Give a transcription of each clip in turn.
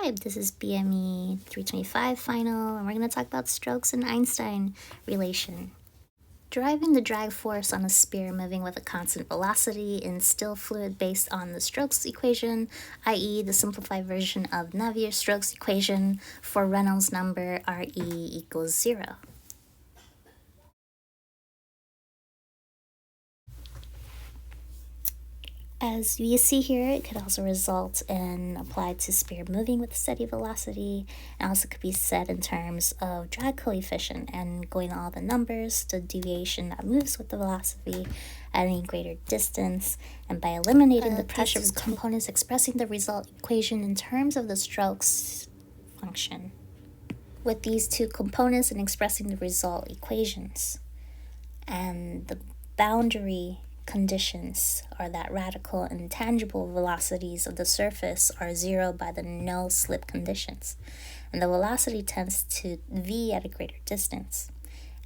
subscribe. This is BME 325 final, and we're going to talk about Stokes and Einstein relation. Deriving the drag force on a sphere moving with a constant velocity in still fluid based on the Stokes equation, i.e. the simplified version of Navier-Stokes equation for Reynolds number Re equals 0. As you see here, it could also result in applied to sphere moving with steady velocity, and also could be said in terms of drag coefficient and going all the numbers, the deviation that moves with the velocity at any greater distance, and by eliminating the pressure components expressing the result equation in terms of the Stokes function. With these two components and expressing the result equations, and the boundary conditions are that radical and tangible velocities of the surface are 0 by the no-slip conditions, and the velocity tends to v at a greater distance.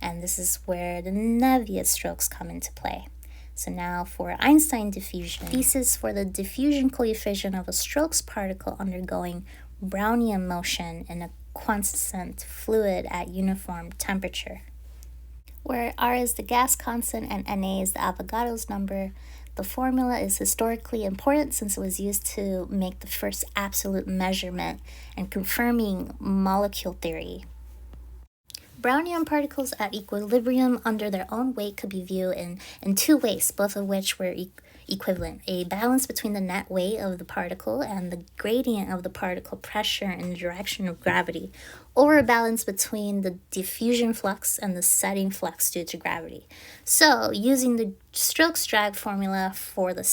And this is where the Navier-Stokes come into play. So now for Einstein diffusion, thesis for the diffusion coefficient of a Stokes particle undergoing Brownian motion in a constant fluid at uniform temperature. Where R is the gas constant and Na is the Avogadro's number, the formula is historically important since it was used to make the first absolute measurement and confirming molecule theory. Brownian particles at equilibrium under their own weight could be viewed in two ways, both of which were equivalent: a balance between the net weight of the particle and the gradient of the particle pressure in the direction of gravity, or a balance between the diffusion flux and the setting flux due to gravity. So, using the Stokes drag formula for the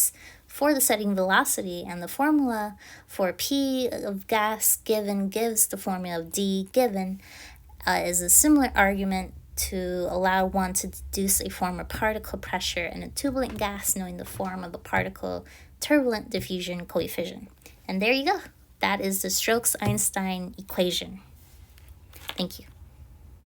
setting velocity and the formula for P of gas given gives the formula of D given, is a similar argument to allow one to deduce a form of particle pressure in a turbulent gas knowing the form of the particle turbulent diffusion coefficient. And there you go. That is the Stokes-Einstein equation. Thank you.